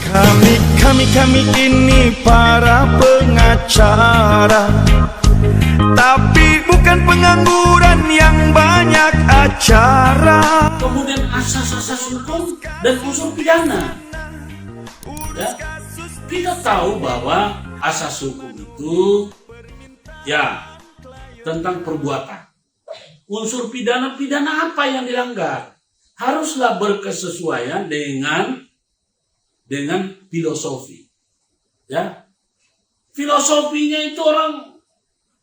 Kami ini para pengacara, tapi bukan pengangguran yang banyak acara. Kemudian asas-asas hukum dan unsur pidana. Ya, kita tahu bahwa asas hukum itu ya tentang perbuatan. Unsur pidana apa yang dilanggar haruslah berkesesuaian dengan filosofi. Ya, filosofinya itu orang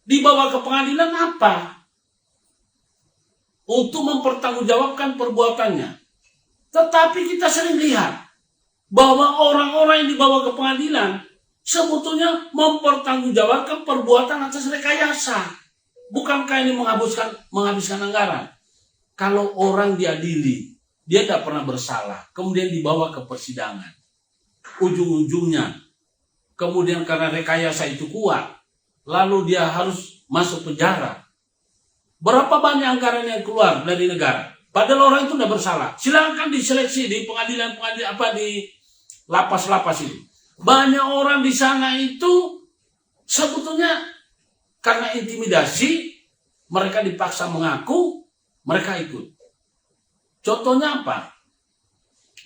dibawa ke pengadilan apa? Untuk mempertanggungjawabkan perbuatannya. Tetapi kita sering lihat bahwa orang-orang yang dibawa ke pengadilan sebetulnya mempertanggungjawabkan perbuatan atas rekayasa. Bukankah ini menghabiskan anggaran? Kalau orang diadili, dia tidak pernah bersalah, kemudian dibawa ke persidangan. Ujung-ujungnya, kemudian karena rekayasa itu kuat, lalu dia harus masuk penjara. Berapa banyak anggaran yang keluar dari negara? Padahal orang itu tidak bersalah. Silakan diseleksi di pengadilan di lapas-lapas itu. Banyak orang di sana itu sebetulnya karena intimidasi, mereka dipaksa mengaku, mereka ikut. Contohnya apa?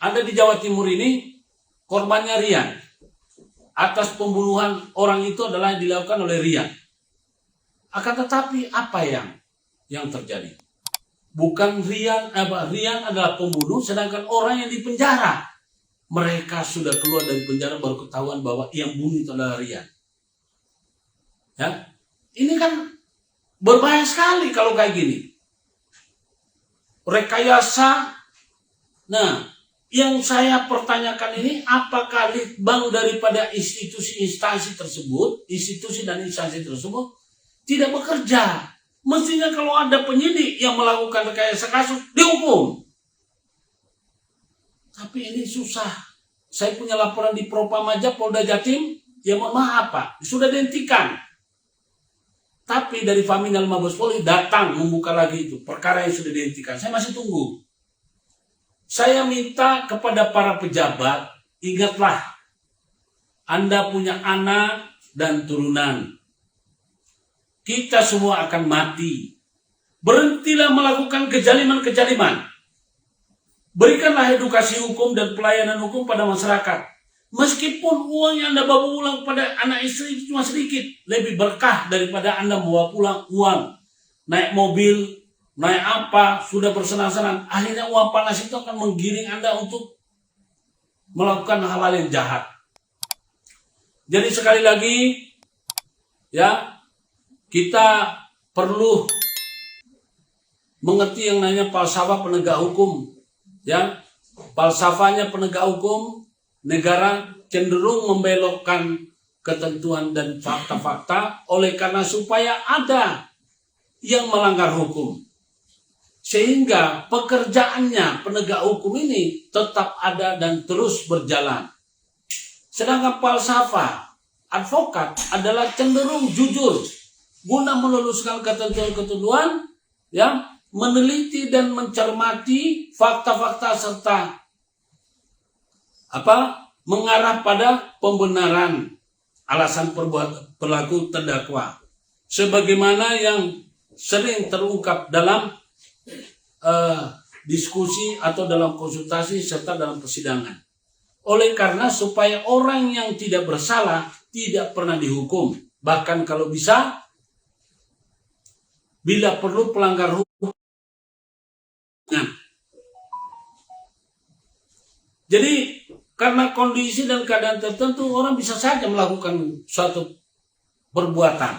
Ada di Jawa Timur ini, korbannya Rian. Atas pembunuhan orang itu adalah dilakukan oleh Rian. Akan tetapi apa yang terjadi? Bukan Rian adalah pembunuh, sedangkan orang yang dipenjara. Mereka sudah keluar dari penjara baru ketahuan bahwa yang bunuh itu adalah Rian. Ya, ini kan berbahaya sekali kalau kayak gini. Rekayasa. Nah, yang saya pertanyakan ini, apakah litbang daripada institusi dan instansi tersebut tidak bekerja? Mestinya kalau ada penyidik yang melakukan rekayasa kasus, dihukum. Tapi ini susah. Saya punya laporan di Propam aja, Polda Jatim, ya mohon maaf Pak, sudah dihentikan. Tapi dari Faminal Mabes Polri datang membuka lagi itu, perkara yang sudah dihentikan. Saya masih tunggu. Saya minta kepada para pejabat, ingatlah, Anda punya anak dan turunan. Kita semua akan mati. Berhentilah melakukan kejaliman-kejaliman. Berikanlah edukasi hukum dan pelayanan hukum pada masyarakat. Meskipun uang yang Anda bawa pulang pada anak istri itu cuma sedikit, lebih berkah daripada Anda bawa pulang uang. Naik mobil, naik apa, sudah bersenang-senang. Akhirnya uang panas itu akan menggiring Anda untuk melakukan hal-hal yang jahat. Jadi sekali lagi, ya, kita perlu mengerti yang namanya falsafah penegak hukum. Ya, falsafahnya penegak hukum, negara cenderung membelokkan ketentuan dan fakta-fakta oleh karena supaya ada yang melanggar hukum. Sehingga pekerjaannya penegak hukum ini tetap ada dan terus berjalan. Sedangkan falsafah advokat adalah cenderung jujur guna meluluskan ketentuan-ketentuan, ya, meneliti dan mencermati fakta-fakta serta mengarah pada pembenaran alasan pelaku terdakwa. Sebagaimana yang sering terungkap dalam diskusi atau dalam konsultasi serta dalam persidangan. Oleh karena supaya orang yang tidak bersalah tidak pernah dihukum. Bahkan kalau bisa, bila perlu pelanggar hukum. Jadi karena kondisi dan keadaan tertentu orang bisa saja melakukan suatu perbuatan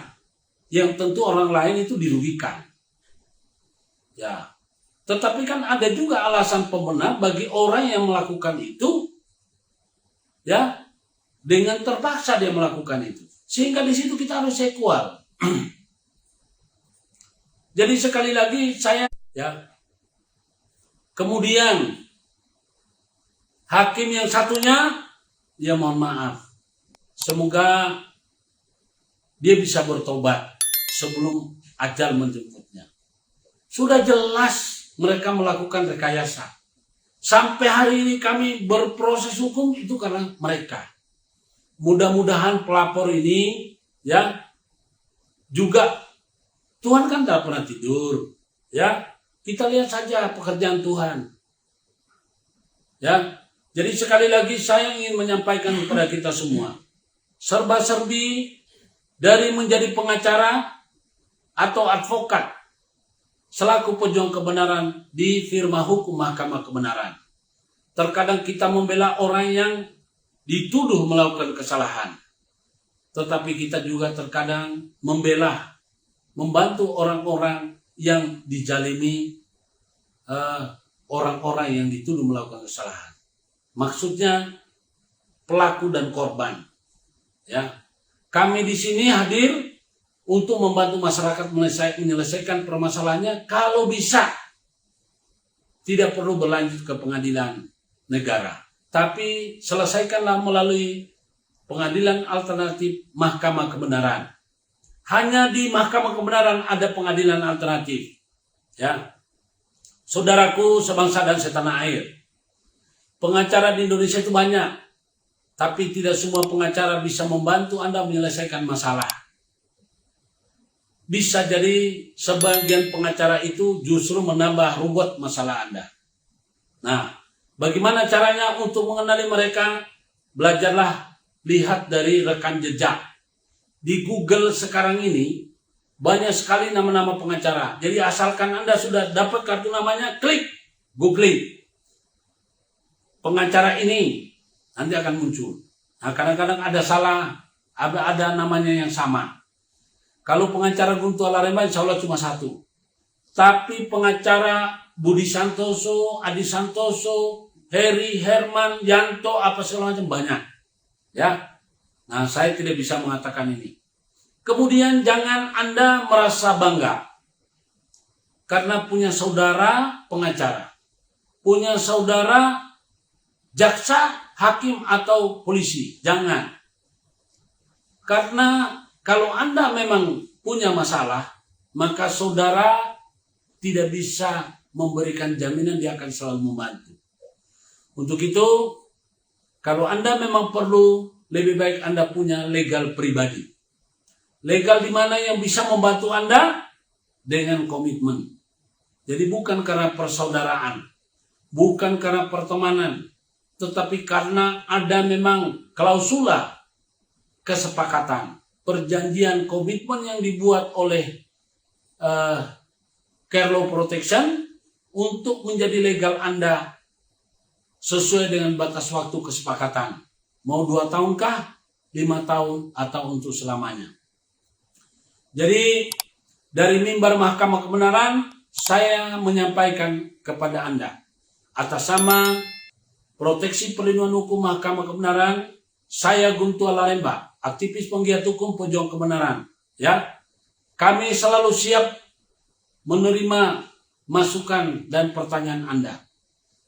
yang tentu orang lain itu dirugikan. Ya. Tetapi kan ada juga alasan pembenar bagi orang yang melakukan itu, ya, dengan terpaksa dia melakukan itu. Sehingga di situ kita harus equal. Jadi sekali lagi saya, ya. Kemudian hakim yang satunya, ya mohon maaf, semoga dia bisa bertobat sebelum ajal menjemputnya. Sudah jelas mereka melakukan rekayasa. Sampai hari ini kami berproses hukum itu karena mereka. Mudah-mudahan pelapor ini ya juga, Tuhan kan tidak pernah tidur. Ya, kita lihat saja pekerjaan Tuhan. Ya, jadi sekali lagi saya ingin menyampaikan kepada kita semua, serba-serbi dari menjadi pengacara atau advokat selaku pejuang kebenaran di firma hukum Mahkamah Kebenaran. Terkadang kita membela orang yang dituduh melakukan kesalahan, tetapi kita juga terkadang membela, membantu orang-orang yang dijalimi orang-orang yang dituduh melakukan kesalahan. Maksudnya pelaku dan korban. Ya, kami di sini hadir untuk membantu masyarakat menyelesaikan permasalahannya. Kalau bisa, tidak perlu berlanjut ke pengadilan negara, tapi selesaikanlah melalui pengadilan alternatif Mahkamah Kebenaran. Hanya di Mahkamah Kebenaran ada pengadilan alternatif. Ya, saudaraku sebangsa dan setanah air, pengacara di Indonesia itu banyak, tapi tidak semua pengacara bisa membantu Anda menyelesaikan masalah. Bisa jadi sebagian pengacara itu justru menambah ruwet masalah Anda. Nah, bagaimana caranya untuk mengenali mereka? Belajarlah, lihat dari rekam jejak. Di Google sekarang ini banyak sekali nama-nama pengacara. Jadi asalkan Anda sudah dapat kartu namanya, klik, googling pengacara ini, nanti akan muncul. Nah, kadang-kadang ada salah, ada namanya yang sama. Kalau pengacara Guntur Alaremba insya Allah cuma satu. Tapi pengacara Budi Santoso, Adi Santoso, Heri, Herman, Yanto, apa segala macam banyak. Ya, nah saya tidak bisa mengatakan ini. Kemudian jangan Anda merasa bangga karena punya saudara pengacara, punya saudara jaksa, hakim atau polisi. Jangan. Karena kalau Anda memang punya masalah, maka saudara tidak bisa memberikan jaminan dia akan selalu membantu. Untuk itu, kalau Anda memang perlu, lebih baik Anda punya legal pribadi. Legal di mana yang bisa membantu Anda dengan komitmen. Jadi bukan karena persaudaraan, bukan karena pertemanan, tetapi karena ada memang klausula kesepakatan, perjanjian komitmen yang dibuat oleh Care Law Protection untuk menjadi legal Anda sesuai dengan batas waktu kesepakatan. Mau 2 tahunkah, 5 tahun, atau untuk selamanya. Jadi dari mimbar Mahkamah Kebenaran saya menyampaikan kepada Anda atas nama Proteksi Perlindungan Hukum Mahkamah Kebenaran, saya Guntur Alaremba, aktivis penggiat hukum pejuang kebenaran. Ya, kami selalu siap menerima masukan dan pertanyaan Anda.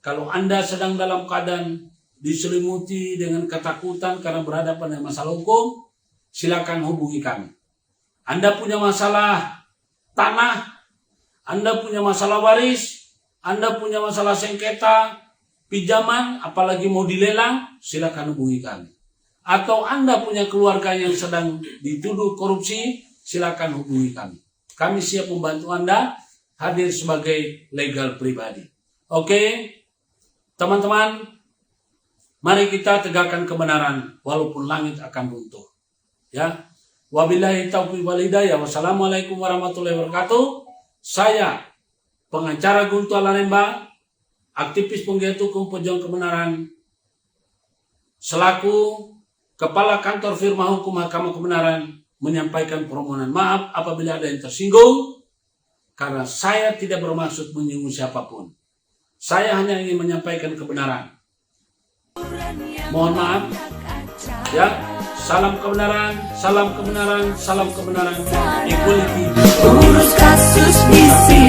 Kalau Anda sedang dalam keadaan diselimuti dengan ketakutan karena berhadapan dengan masalah hukum, silakan hubungi kami. Anda punya masalah tanah, Anda punya masalah waris, Anda punya masalah sengketa, pinjaman, apalagi mau dilelang, silakan hubungi kami. Atau Anda punya keluarga yang sedang dituduh korupsi, silakan hubungi kami. Kami siap membantu Anda, hadir sebagai legal pribadi. Oke, teman-teman, mari kita tegakkan kebenaran walaupun langit akan runtuh. Ya, wabillahi taufiq wal hidayah. Wassalamualaikum warahmatullahi wabarakatuh. Saya pengacara Guntur Alaremba, aktivis penggiat hukum pejuang kebenaran, selaku Kepala Kantor Firma Hukum Mahkamah Kebenaran, menyampaikan permohonan maaf apabila ada yang tersinggung, karena saya tidak bermaksud menyinggung siapapun. Saya hanya ingin menyampaikan kebenaran. Mohon maaf. Ya, salam kebenaran, salam kebenaran, salam kebenaran. Equality. Urus kasus di sini.